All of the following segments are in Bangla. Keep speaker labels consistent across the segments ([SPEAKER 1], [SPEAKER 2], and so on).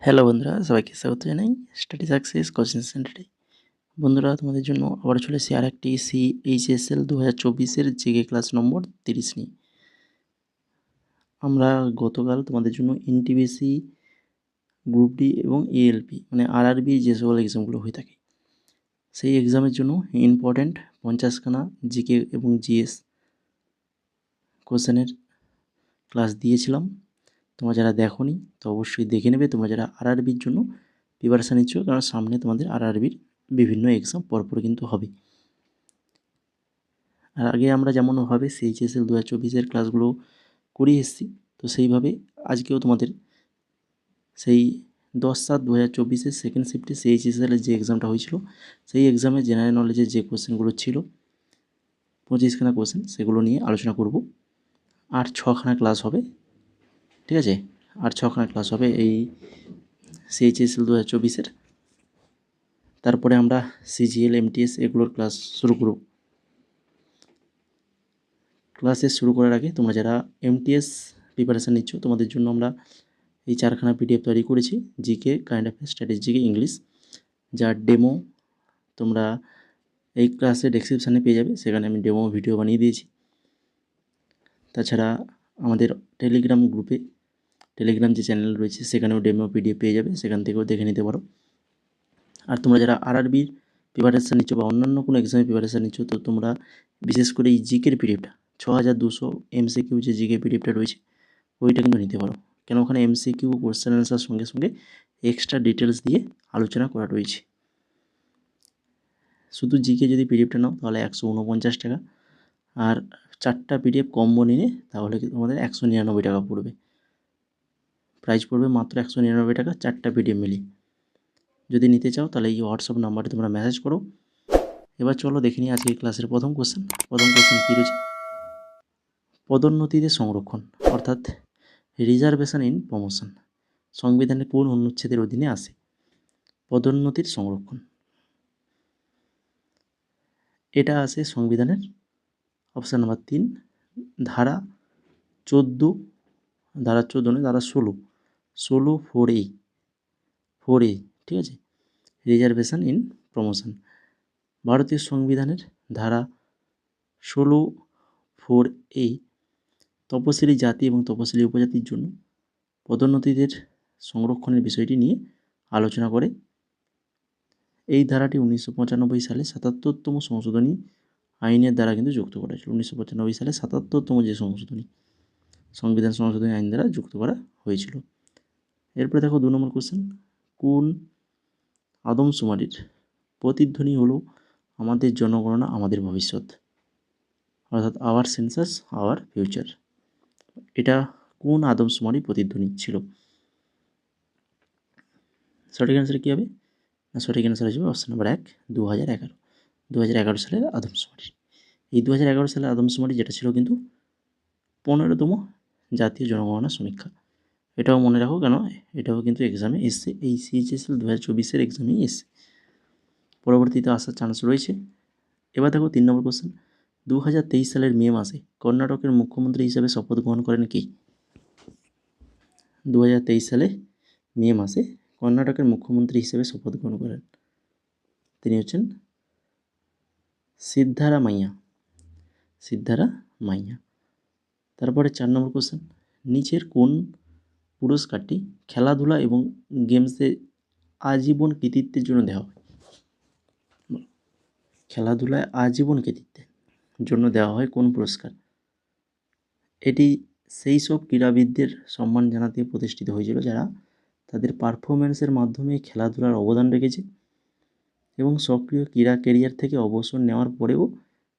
[SPEAKER 1] হ্যালো বন্ধুরা, সবাইকে স্বাগত জানাই স্টাডি সাকসেস কোচিং সেন্টারে। বন্ধুরা, তোমাদের জন্য আবার চলে এসেছি আর একটি CHSL 2024-এর জিকে ক্লাস নম্বর 30 নিয়ে। আমরা গতকাল তোমাদের জন্য এনটিপিসি, গ্রুপ ডি এবং এএলপি মানে RRB যে সকল এক্সামগুলো হয়ে থাকে সেই এক্সামের জন্য ইম্পর্ট্যান্ট 50খানা জিকে এবং জিএস কোশ্চেনের ক্লাস দিয়েছিলাম। তোমরা যারা দেখোনি তো অবশ্যই দেখে নেবে। তোমরা যারা RRBর জন্য প্রিপারেশান নিচ্ছ, কারণ সামনে তোমাদের RRBর বিভিন্ন এক্সাম পরপর কিন্তু হবে। আর আগে আমরা যেমনভাবে CHSL 2024-এর ক্লাসগুলো করিয়ে এসেছি, তো সেইভাবে আজকেও তোমাদের সেই 10/7/2024-এর সেকেন্ড শিফটে CHSL-এর যে এক্সামটা হয়েছিল সেই এক্সামে জেনারেল নলেজের যে কোশ্চেনগুলো ছিল 25খানা কোশ্চেন, সেগুলো নিয়ে আলোচনা করব। আর 6খানা ক্লাস হবে, ঠিক আছে? আর 6খানা ক্লাস হবে এই CHSL 2024-এর। তারপরে আমরা CGL, MTS এগুলোর ক্লাস শুরু করব। ক্লাসে শুরু করার আগে তোমরা যারা MTS প্রিপারেশান নিচ্ছ, তোমাদের জন্য আমরা এই 4খানা PDF তৈরি করেছি, GK, current affairs, strategy, English, যার ডেমো তোমরা এই ক্লাসে ডেসক্রিপশানে পেয়ে যাবে। সেখানে আমি ডেমো ভিডিও বানিয়ে দিয়েছি। তাছাড়া আমাদের টেলিগ্রাম গ্রুপে, টেলিগ্রাম যে চ্যানেল রয়েছে সেখানেও ডেমো PDF পেয়ে যাবে, সেখান থেকেও দেখে নিতে পারো। আর তোমরা যারা RRBর প্রিপারেশান নিচ্ছ বা অন্যান্য কোনো এক্সামের প্রিপারেশান নিচ্ছ, তো তোমরা বিশেষ করে এই জিকের পিডিএফটা 6200 MCQ যে জিকে পিডিএফটা রয়েছে ওইটা কিন্তু নিতে পারো, কেন ওখানে MCQ কোশ্চেন অ্যান্সার সঙ্গে সঙ্গে এক্সট্রা ডিটেলস দিয়ে আলোচনা করা রয়েছে। শুধু জিকে যদি পিডিএফটা নাও তাহলে 149 টাকা, আর 4টা PDF কম্বো নিলে তাহলে তোমাদের 199 টাকা পড়বে। প্রাইস পড়বে মাত্র 199 টাকা 4টা PDF মিলিয়ে। যদি নিতে চাও তাহলে এই হোয়াটসঅ্যাপ নাম্বারে তোমরা মেসেজ করো। এবার চলো দেখে নিই আজকের ক্লাসের প্রথম কোশ্চেন কী রয়েছে। পদোন্নতিতে সংরক্ষণ অর্থাৎ রিজার্ভেশন ইন প্রমোশন সংবিধানের কোন অনুচ্ছেদের অধীনে আসে? পদোন্নতির সংরক্ষণ এটা আসে সংবিধানের অপশান নাম্বার 3 ধারা 14, ধারা 14 নয়, ধারা 16 4A, ঠিক আছে? রিজার্ভেশন ইন প্রমোশন ভারতীয় সংবিধানের ধারা 16(4)A তপশিলি জাতি এবং তপশিলি উপজাতির জন্য পদোন্নতিদের সংরক্ষণের বিষয়টি নিয়ে আলোচনা করে। এই ধারাটি 1995 সালে 77তম সংশোধনী আইনের দ্বারা কিন্তু যুক্ত করা হয়েছিল। 1995 সালে 77তম যে সংশোধনী, সংবিধান সংশোধনী আইন দ্বারা যুক্ত করা হয়েছিল। এরপরে দেখো 2 নম্বর কোশ্চেন, কোন আদমশুমারির প্রতিধ্বনি হলো আমাদের জনগণনা আমাদের ভবিষ্যৎ, অর্থাৎ আওয়ার সেন্সাস আওয়ার ফিউচার? এটা কোন আদমশুমারি প্রতিধ্বনি ছিল? সঠিক অ্যান্সার কী হবে? না, সঠিক অ্যান্সার হিসেবে অপশান নাম্বার 1 2011 সালের আদমশুমারি। এই 2011 সালের আদমশুমারি যেটা ছিল কিন্তু 15তম জাতীয় জনগণনা সমীক্ষা। এটাও মনে রাখো, কেন এটাও কিন্তু এক্সামে এসছে, এই CHSL 2024-এর এক্সামেই এসছে, পরবর্তীতে আসার চান্স রয়েছে। এবার দেখো 3 নম্বর কোশ্চেন, 2023 সালের মে মাসে কর্ণাটকের মুখ্যমন্ত্রী হিসেবে শপথ গ্রহণ করেন কে? 2023 সালে মে মাসে কর্ণাটকের মুখ্যমন্ত্রী হিসেবে শপথ গ্রহণ করেন তিনি হচ্ছেন সিদ্ধারামাইয়া। তারপরে 4 নম্বর কোশ্চেন, নিচের কোন পুরস্কারটি খেলাধুলা এবং গেমসে আজীবন কৃতিত্বের জন্য দেওয়া হয়? খেলাধুলায় আজীবন কৃতিত্বের জন্য দেওয়া হয় কোন পুরস্কার? এটি সেই সব ক্রীড়াবিদদের সম্মান জানাতে প্রতিষ্ঠিত হয়েছিল যারা তাদের পারফরমেন্সের মাধ্যমে খেলাধুলার অবদান রেখেছে এবং সক্রিয় ক্রীড়া ক্যারিয়ার থেকে অবসর নেওয়ার পরেও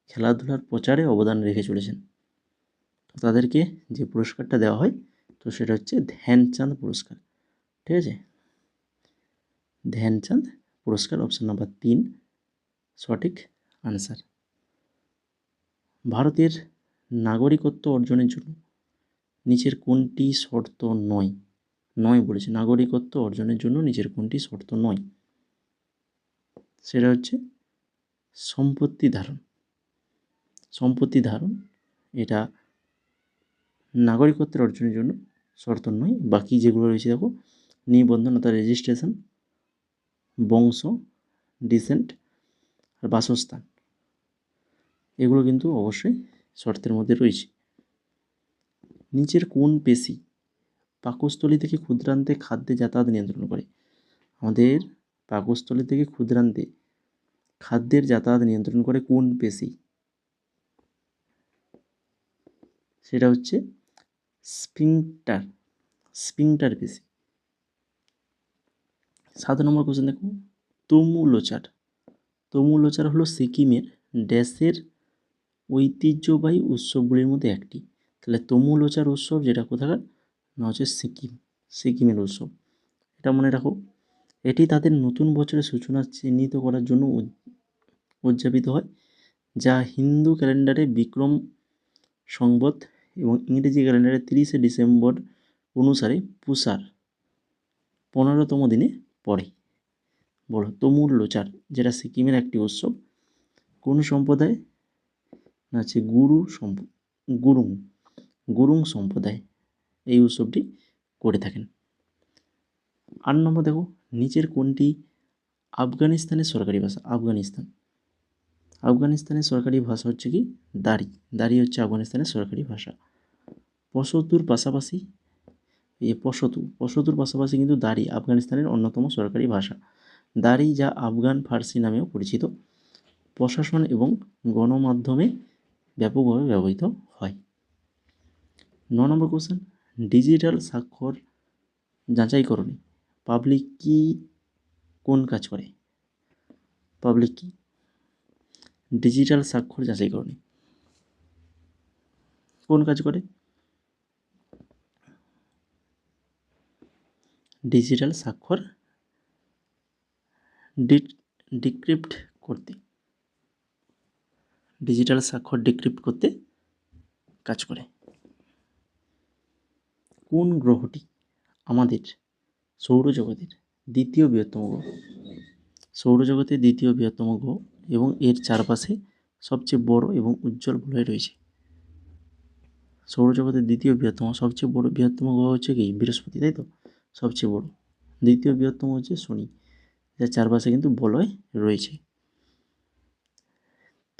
[SPEAKER 1] খেলাধুলার প্রচারে অবদান রেখে চলেছেন। তো তাদেরকে যে পুরস্কারটা দেওয়া হয় তো সেটা হচ্ছে ধ্যানচাঁদ পুরস্কার, ঠিক আছে? ধ্যানচাঁদ পুরস্কার, অপশান নাম্বার 3 সঠিক আনসার। ভারতের নাগরিকত্ব অর্জনের জন্য নিচের কোনটি শর্ত নয় বলেছে? নাগরিকত্ব অর্জনের জন্য নিচের কোনটি শর্ত নয়? সেটা হচ্ছে সম্পত্তি ধারণ, এটা নাগরিকত্বের অর্জনের জন্য শর্ত নয়। বাকি যেগুলো রয়েছে দেখো, নিবন্ধন অর্থাৎ রেজিস্ট্রেশন, বংশ, ডিসেন্ট আর বাসস্থান, এগুলো কিন্তু অবশ্যই শর্তের মধ্যে রয়েছে। নিচের কোন পেশি পাকস্থলী থেকে ক্ষুদ্রান্তে খাদ্যে যাতায়াত নিয়ন্ত্রণ করে? আমাদের পাকস্থলী থেকে ক্ষুদ্রান্তে খাদ্যের যাতায়াত নিয়ন্ত্রণ করে কোন পেশি? সেটা হচ্ছে স্ফিংটার পেশি। 7 নম্বর কোশ্চেন দেখো, তমুলোচার হলো সিকিমের ড্যাশের ঐতিহ্যবাহী উৎসবগুলির মধ্যে একটি। তাহলে তমুলোচার উৎসব যেটা কোথাকার না হচ্ছে সিকিমের উৎসব, এটা মনে রাখো। এটি তাদের নতুন বছরের সূচনা চিহ্নিত করার জন্য উদযাপিত হয়, যা হিন্দু ক্যালেন্ডারে বিক্রম সংবৎ এবং ইংরেজি ক্যালেন্ডারে 30শে ডিসেম্বর অনুসারে পুষার 15তম দিনে পড়ে। বলো, তমুল লোচার যেটা সিকিমের একটি উৎসব, কোন সম্প্রদায় না হচ্ছে গুরুং সম্প্রদায় এই উৎসবটি করে থাকেন। 8 নম্বর দেখো, নিচের কোনটি আফগানিস্তানের সরকারি ভাষা? আফগানিস্তানের সরকারি ভাষা হচ্ছে কি দারি হচ্ছে আফগানিস্তানের সরকারি ভাষা। পশতুর পাশাপাশি কিন্তু দারি আফগানিস্তানের অন্যতম সরকারি ভাষা। দারি, যা আফগান ফার্সি নামেও পরিচিত, প্রশাসন এবং গণমাধ্যমে ব্যাপকভাবে ব্যবহৃত হয়। 9 নম্বর কোশ্চেন, ডিজিটাল স্বাক্ষর যাচাইকরণে পাবলিক কি কোন কাজ করে? ডিজিটাল স্বাক্ষর যাচাইকরণে কোন কাজ করে? ডিজিটাল স্বাক্ষর ডিক্রিপ্ট করতে কাজ করে। কোন গ্রহটি আমাদের সৌরজগতের দ্বিতীয় বৃহত্তম গ্রহ এবং এর চারপাশে সবচেয়ে বড় এবং উজ্জ্বল বলয় রয়েছে? সৌরজগতের সবচেয়ে বৃহত্তম গ্রহ হচ্ছে কি বৃহস্পতি, তাই তো সবচেয়ে বড়। দ্বিতীয় বৃহত্তম হচ্ছে শনি, যার চারপাশে কিন্তু বলয় রয়েছে।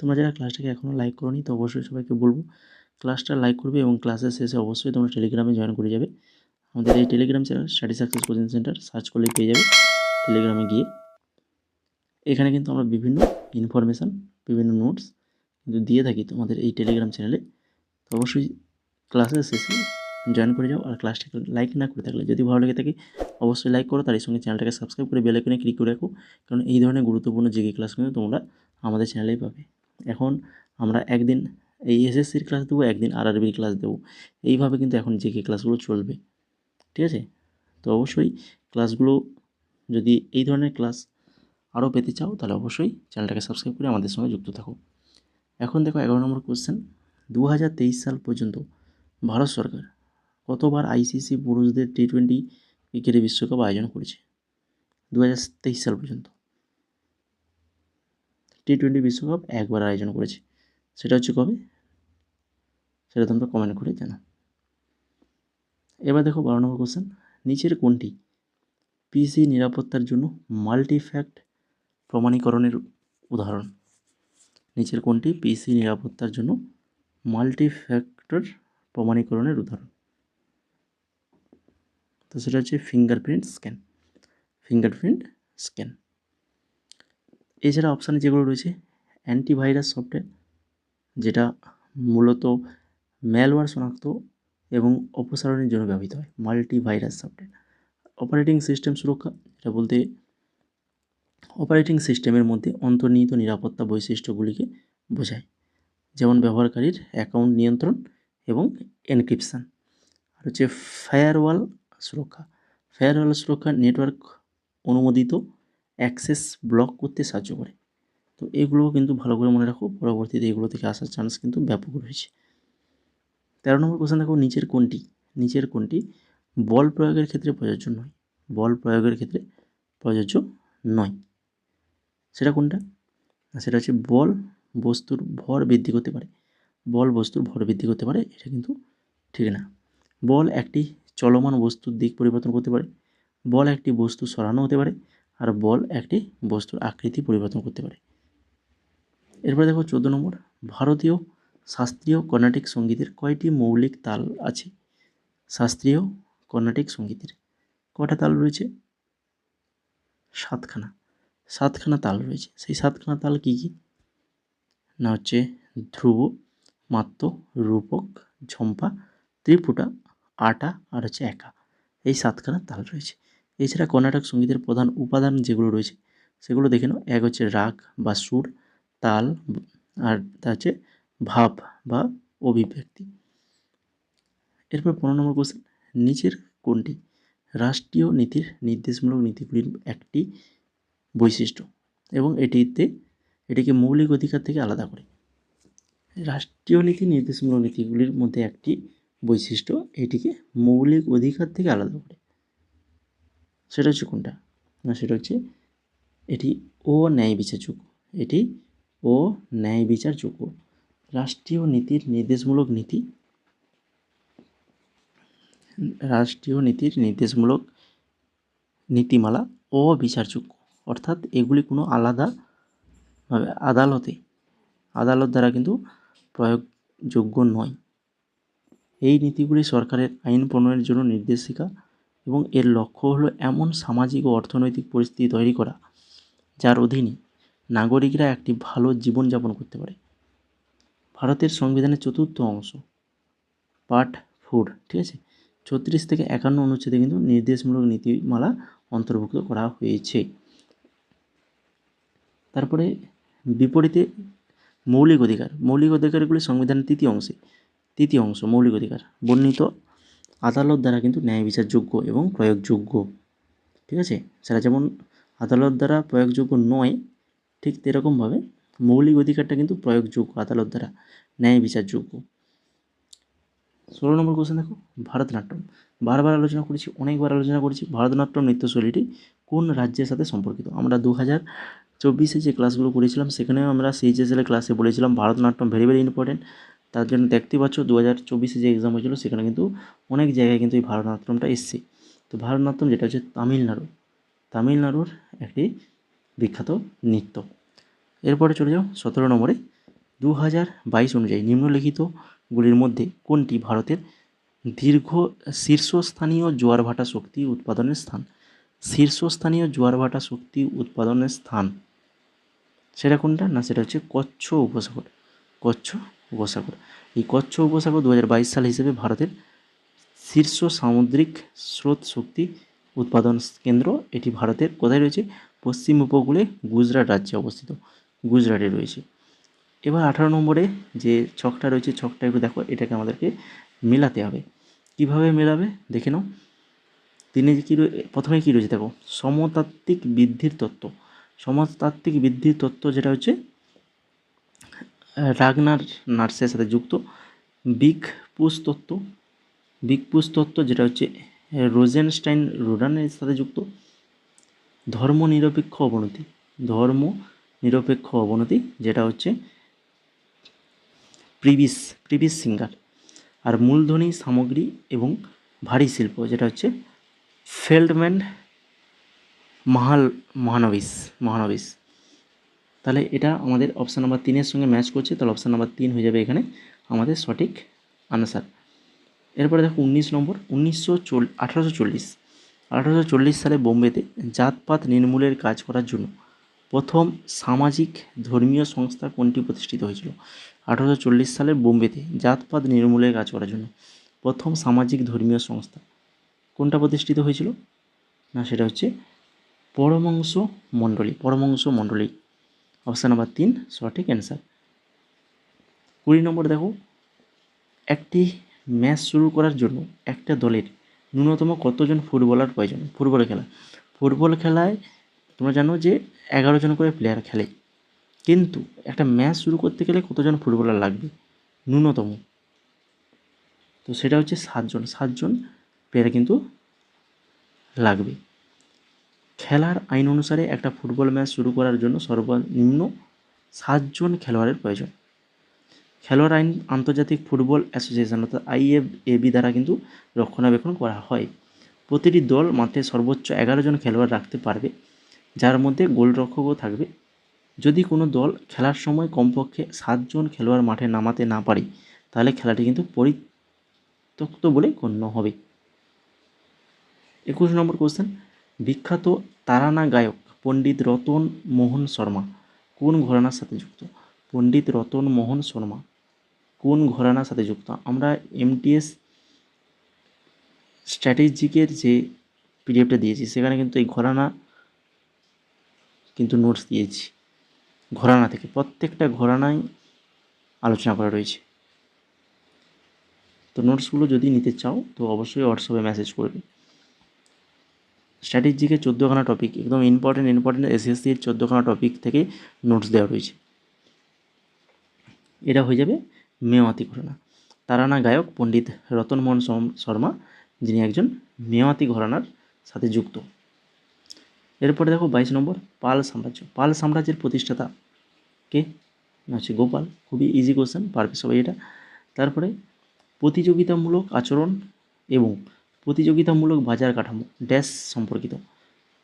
[SPEAKER 1] তোমরা যারা ক্লাসটাকে এখনও লাইক করোনি তো অবশ্যই সবাইকে বলবো ক্লাসটা লাইক করবে এবং ক্লাসের শেষে অবশ্যই তোমরা টেলিগ্রামে জয়েন করে যাবে। আমাদের এই Telegram channel study success coaching centre search করলেই পেয়ে যাবে। টেলিগ্রামে গিয়ে এখানে কিন্তু আমরা বিভিন্ন ইনফরমেশান, বিভিন্ন নোটস কিন্তু দিয়ে থাকি তোমাদের এই টেলিগ্রাম চ্যানেলে। তো অবশ্যই ক্লাসের শেষে জয়েন করে যাও। আর ক্লাসটাকে লাইক না করে থাকলে যদি ভালো লেগে থাকে অবশ্যই লাইক করো, তার সঙ্গে চ্যানেলটাকে সাবস্ক্রাইব করে বেল আইকনে ক্লিক করে রাখো, কারণ এই ধরনের গুরুত্বপূর্ণ জিকে ক্লাস কিন্তু তোমরা আমাদের চ্যানেলেই পাবে। এখন আমরা একদিন এই এসএসসির ক্লাস দেবো, একদিন আরআরবির ক্লাস দেবো, এইভাবে কিন্তু এখন জিকে ক্লাসগুলো চলবে, ঠিক আছে? তো অবশ্যই ক্লাসগুলো যদি এই ধরনের ক্লাস আরও পেতে চাও তাহলে অবশ্যই চ্যানেলটাকে সাবস্ক্রাইব করে আমাদের সঙ্গে যুক্ত থাকো। এখন দেখো 11 নম্বর কোশ্চেন, 2023 সাল পর্যন্ত ভারত সরকার কতবার আইসিসি পুরুষদের টি-20 ক্রিকেট বিশ্বকাপ আয়োজন করেছে? 2023 সাল পর্যন্ত টি-20 বিশ্বকাপ একবার আয়োজন করেছে, সেটা হচ্ছে কবে? সেটা তোমরা কমেন্ট করে জানাও। এবার দেখো 12 নম্বর কোশ্চেন, নিচের কোনটি পিসি নিরাপত্তার জন্য মাল্টিফ্যাক্ট প্রমাণীকরণের উদাহরণ? নিচের কোনটি পিসি নিরাপত্তার জন্য মাল্টিফ্যাক্টর প্রমাণীকরণের উদাহরণ? তো সেটা হচ্ছে ফিঙ্গারপ্রিন্ট স্ক্যান। এছাড়া অপশানে যেগুলো রয়েছে, অ্যান্টিভাইরাস সফটওয়্যার, যেটা মূলত ম্যালওয়্যার শনাক্ত এবং অপসারণের জন্য ব্যবহৃত হয়, মাল্টিভাইরাস সফটওয়্যার। অপারেটিং সিস্টেম সুরক্ষা, এটা বলতে অপারেটিং সিস্টেমের মধ্যে অন্তর্নিহিত নিরাপত্তা বৈশিষ্ট্যগুলিকে বোঝায়, যেমন ব্যবহারকারীর অ্যাকাউন্ট নিয়ন্ত্রণ এবং এনক্রিপশান। আর হচ্ছে ফায়ারওয়াল সুরক্ষা নেটওয়ার্ক অনুমোদিত অ্যাক্সেস ব্লক করতে সাহায্য করে। তো এগুলোও কিন্তু ভালো করে মনে রাখো, পরবর্তীতে এগুলো থেকে আসার চান্স কিন্তু ব্যাপক রয়েছে। 13 নম্বর কোশ্চেন দেখো, নিচের কোনটি বল প্রয়োগের ক্ষেত্রে প্রযোজ্য নয়? সেটা কোনটা? সেটা হচ্ছে বল বস্তুর ভর বৃদ্ধি করতে পারে, এটা কিন্তু ঠিক না। বল একটি চলমান বস্তুর দিক পরিবর্তন করতে পারে, বল একটি বস্তু সরানো হতে পারে, আর বল একটি বস্তুর আকৃতি পরিবর্তন করতে পারে। এরপরে দেখো 14 নম্বর, ভারতীয় শাস্ত্রীয় কর্ণাটিক সঙ্গীতের কয়টি মৌলিক তাল আছে? শাস্ত্রীয় কর্ণাটিক সঙ্গীতের কয়টা তাল রয়েছে? 7খানা। 7খানা তাল রয়েছে। সেই 7খানা তাল কী কী? না হচ্ছে ধ্রুব, মাত্য, রূপক, ঝম্পা, ত্রিপুটা, আটা আর হচ্ছে একা। এই 7খানা তাল রয়েছে। এছাড়া কর্ণাটক সঙ্গীতের প্রধান উপাদান যেগুলো রয়েছে সেগুলো দেখে নাও। এক হচ্ছে রাগ বা সুর, তাল, আর তা হচ্ছে ভাব বা অভিব্যক্তি। এরপর 15 নম্বর কোশ্চেন, নিচের কোনটি রাষ্ট্রীয় নীতির নির্দেশমূলক নীতিগুলির একটি বৈশিষ্ট্য এবং এটিকে মৌলিক অধিকার থেকে আলাদা করে? রাষ্ট্রীয় নীতি নির্দেশমূলক নীতিগুলির মধ্যে একটি বৈশিষ্ট্য এটিকে মৌলিক অধিকার থেকে আলাদা করে। সেটা হচ্ছে কোনটা? না, সেটা হচ্ছে এটি ন্যায় বিচারযোগ্য। এটি ন্যায় বিচারযোগ্য। রাষ্ট্রীয় নীতির নির্দেশমূলক নীতিমালা অবিচারযোগ্য, অর্থাৎ এগুলি কোনো আলাদাভাবে আদালত দ্বারা কিন্তু প্রয়োগযোগ্য নয়। এই নীতিগুলি সরকারের আইন প্রণয়নের জন্য নির্দেশিকা এবং এর লক্ষ্য হলো এমন সামাজিক ও অর্থনৈতিক পরিস্থিতি তৈরি করা যার অধীনে নাগরিকরা একটি ভালো জীবনযাপন করতে পারে। ভারতের সংবিধানের 4th অংশ পার্ট 4, ঠিক আছে, 36 থেকে 51 অনুচ্ছেদে কিন্তু নির্দেশমূলক নীতিমালা অন্তর্ভুক্ত করা হয়েছে। তারপরে বিপরীতে মৌলিক অধিকারগুলি সংবিধানের 3য় অংশ মৌলিক অধিকার বর্ণিত আদালত দ্বারা কিন্তু ন্যায় বিচারযোগ্য এবং প্রয়োগযোগ্য, ঠিক আছে। সেটা যেমন আদালত দ্বারা প্রয়োগযোগ্য নয়, ঠিক সেরকমভাবে মৌলিক অধিকারটা কিন্তু প্রয়োগযোগ্য, আদালত দ্বারা ন্যায় বিচারযোগ্য। 16 নম্বর কোশ্চেন দেখো, ভারতনাট্যম। অনেকবার আলোচনা করেছি। ভারতনাট্যম নৃত্যশৈলীটি কোন রাজ্যের সাথে সম্পর্কিত? আমরা 2024 যে ক্লাসগুলো করেছিলাম সেখানেও আমরা CHSL ক্লাসে বলেছিলাম ভারতনাট্যম ভেরি ভেরি ইম্পর্টেন্ট। তার জন্য দেখতে পাচ্ছ 2024 যে এক্সাম হয়েছিল সেখানে কিন্তু অনেক জায়গায় কিন্তু এই ভারতনাট্যমটা এসছে। তো ভারতনাট্যম যেটা হচ্ছে তামিলনাড়ুর একটি বিখ্যাত নৃত্য। এরপরে চলে যাও 17 নম্বরে, 2022 অনুযায়ী নিম্নলিখিতগুলির মধ্যে কোনটি ভারতের শীর্ষস্থানীয় জোয়ার-ভাটা শক্তি উৎপাদনের স্থান? সেটা কোনটা? না, সেটা হচ্ছে কচ্ছ উপসাগর। এই কচ্ছ উপসাগর 2022 সাল হিসেবে ভারতের শীর্ষ সামুদ্রিক স্রোত শক্তি উৎপাদন কেন্দ্র। এটি ভারতের কোথায় রয়েছে? পশ্চিম উপকূলে গুজরাট রাজ্যে অবস্থিত, গুজরাটে রয়েছে। এবার 18 নম্বরে যে ছকটা রয়েছে, ছকটা একটু দেখো, এটাকে আমাদেরকে মেলাতে হবে। কিভাবে মেলাবে দেখে নাও। প্রথমে কী রয়েছে দেখো, সমতাত্ত্বিক বৃদ্ধির তত্ত্ব যেটা হচ্ছে রাগনার নার্সের সাথে যুক্ত। বিগ পুশ তত্ত্ব যেটা হচ্ছে রোজেনস্টাইন রোডানের সাথে যুক্ত। ধর্মনিরপেক্ষ অবনতি যেটা হচ্ছে প্রিভিস সিঙ্গার। আর মূলধনী সামগ্রী এবং ভারী শিল্প যেটা হচ্ছে ফেল্ডম্যান মহানবিস। তাহলে এটা আমাদের অপশান নাম্বার 3-এর সঙ্গে ম্যাচ করছে, তাহলে অপশান নাম্বার 3 হয়ে যাবে এখানে আমাদের সঠিক আনসার। এরপরে দেখো 19 নম্বর, 1840 সালে বোম্বেতে জাতপাত নির্মূলের কাজ করার জন্য প্রথম সামাজিক ধর্মীয় সংস্থা কোনটি প্রতিষ্ঠিত হয়েছিল? 1840 সালে বোম্বেতে জাতপাত নির্মূলের কাজ করার জন্য প্রথম সামাজিক ধর্মীয় সংস্থা কোনটা প্রতিষ্ঠিত হয়েছিল? না, সেটা হচ্ছে পরমহংস মণ্ডলী। অপশান নাম্বার 3 সঠিক অ্যান্সার। 20 নম্বর দেখো, একটি ম্যাচ শুরু করার জন্য একটা দলের ন্যূনতম কতজন ফুটবলার প্রয়োজন? ফুটবল খেলায় তোমরা জানো যে 11 জন করে প্লেয়ার খেলে, কিন্তু একটা ম্যাচ শুরু করতে গেলে কতজন ফুটবলার লাগবে ন্যূনতম? তো সেটা হচ্ছে 7জন প্লেয়ার কিন্তু লাগবে। খেলার আইন অনুসারে একটা ফুটবল ম্যাচ শুরু করার জন্য সর্বনিম্ন 7জন খেলোয়াড়ের প্রয়োজন। খেলোয়াড় আইন আন্তর্জাতিক ফুটবল অ্যাসোসিয়েশন অর্থাৎ IFAB দ্বারা কিন্তু রক্ষণাবেক্ষণ করা হয়। প্রতিটি দল মাঠে সর্বোচ্চ 11 জন খেলোয়াড় রাখতে পারবে, যার মধ্যে গোলরক্ষকও থাকবে। যদি কোনো দল খেলার সময় কমপক্ষে 7 জন খেলোয়াড় মাঠে নামাতে না পারে, তাহলে খেলাটি কিন্তু পরিত্যক্ত বলে গণ্য হবে। 21 নম্বর কোশ্চেন, বিখ্যাত তারানা গায়ক পণ্ডিত রতন মোহন শর্মা কোন ঘরানার সাথে যুক্ত? পণ্ডিত রতন মোহন শর্মা কোন ঘরানার সাথে যুক্ত? আমরা এমটিএস স্ট্র্যাটেজিকের যে পিডিএফটা দিয়েছি সেখানে কিন্তু এই ঘরানা কিন্তু নোটস দিয়েছি, ঘরানা থেকে প্রত্যেকটা ঘরানায় আলোচনা করা রয়েছে। তো নোটসগুলো যদি নিতে চাও তো অবশ্যই হোয়াটসঅ্যাপে মেসেজ করবে। স্ট্র্যাটেজিকের 14খানা টপিক, একদম ইম্পর্টেন্ট এসএসসির 14খানা টপিক থেকে নোটস দেওয়া রয়েছে। এটা হয়ে যাবে মেওয়াতি ঘরানা। তারানা গায়ক পণ্ডিত রতনমোহন শর্মা, যিনি একজন মেওয়াতি ঘরানার সাথে যুক্ত। এরপরে দেখো 22 নম্বর, পাল সাম্রাজ্য। পাল সাম্রাজ্যের প্রতিষ্ঠাতা কে? না হচ্ছে গোপাল। খুবই ইজি কোশ্চেন, পারবে সবাই এটা। তারপরে প্রতিযোগিতামূলক আচরণ এবং প্রতিযোগিতামূলক বাজার কাঠামো ড্যাশ সম্পর্কিত।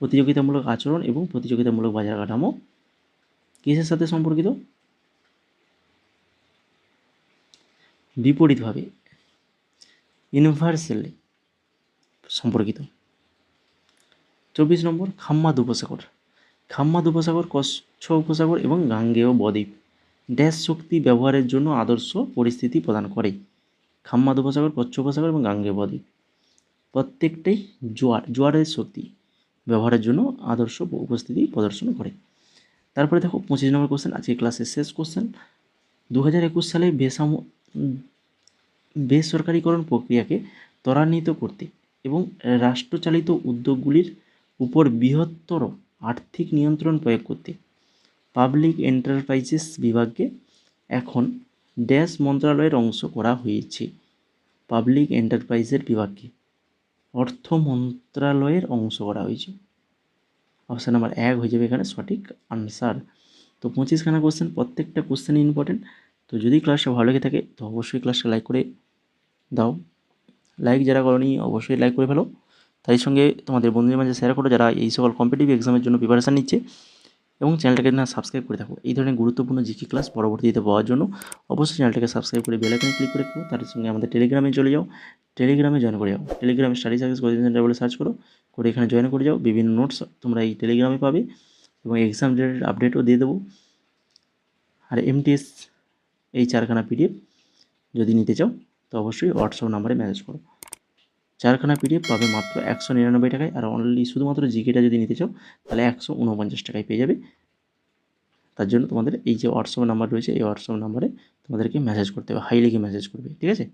[SPEAKER 1] প্রতিযোগিতামূলক আচরণ এবং প্রতিযোগিতামূলক বাজার কাঠামো কিসের সাথে সম্পর্কিত? বিপরীতভাবে, ইনভার্সেলি সম্পর্কিত। 24 নম্বর, খাম্মাদ উপসাগর। খাম্মাদ উপসাগর কচ্ছ উপসাগর এবং গাঙ্গেয় বদ্বীপ ড্যাশ শক্তি ব্যবহারের জন্য আদর্শ পরিস্থিতি প্রদান করে। খাম্মাদ উপসাগর, কচ্ছ উপসাগর এবং গাঙ্গেয় বদ্বীপ প্রত্যেকটাই জোয়ারের শক্তি ব্যবহারের জন্য আদর্শ উপস্থিতি প্রদর্শন করে। তারপরে দেখো 25 নম্বর কোশ্চেন, আজকে ক্লাসের শেষ কোশ্চেন। 2021 সালে বেসরকারীকরণ প্রক্রিয়াকে ত্বরান্বিত করতে এবং রাষ্ট্রচালিত উদ্যোগগুলির উপর বৃহত্তর আর্থিক নিয়ন্ত্রণ প্রয়োগ করতে পাবলিক এন্টারপ্রাইজেস বিভাগকে এখন ড্যাশ মন্ত্রণালয়ের অংশ করা হয়েছে। পাবলিক এন্টারপ্রাইজের বিভাগকে অর্থ মন্ত্রণালয়ের অংশ করা হয়েছে। অপশান নাম্বার 1 হয়ে যাবে এখানে সঠিক আনসার। তো 25খানা কোশ্চেন, প্রত্যেকটা কোশ্চেন ইম্পর্টেন্ট। তো যদি ক্লাসটা ভালো লেগে থাকে তো অবশ্যই ক্লাসটা লাইক করে দাও। লাইক যারা করনি অবশ্যই লাইক করে ফেলো। তাই সঙ্গে তোমাদের বন্ধুদের মাঝে শেয়ার করো যারা এই সকল কম্পিটিটিভ এক্সামের জন্য প্রিপারেশান নিচ্ছে, এবং চ্যানেলটাকে না সাবস্ক্রাইব করে থাকো। এই ধরনের গুরুত্বপূর্ণ জিকে ক্লাস পরবর্তীতে পাওয়ার জন্য অবশ্যই চ্যানেলটাকে সাবস্ক্রাইব করে বেল আইকনে ক্লিক করে রাখো। তার সঙ্গে আমাদের টেলিগ্রামে চলে যাও, টেলিগ্রামে জয়েন করে যাও। টেলিগ্রামে স্টাডি সার্ভিস কোচিং সেন্টার বলে সার্চ করো, করে এখানে জয়েন করে যাও। বিভিন্ন নোটস তোমরা এই টেলিগ্রামে পাবে এবং এক্সাম রিলেটেড আপডেটও দিয়ে দেবো। আর এমটিএস এই 4খানা পিডিএফ যদি নিতে চাও তো অবশ্যই হোয়াটসঅ্যাপ নাম্বারে মেসেজ করো। 4খানা পিডিএফ পাবে মাত্র 199 টাকায়, আর অনলি শুধুমাত্র জিকেটা যদি নিতে চাও তাহলে 149 টাকায় পেয়ে যাবে। তার জন্য তোমাদের এই যে হোয়াটসঅ্যাপ নাম্বার রয়েছে এই হোয়াটসঅ্যাপ নাম্বারে তোমাদেরকে মেসেজ করতে হবে, হাই লিখে মেসেজ করবে, ঠিক আছে।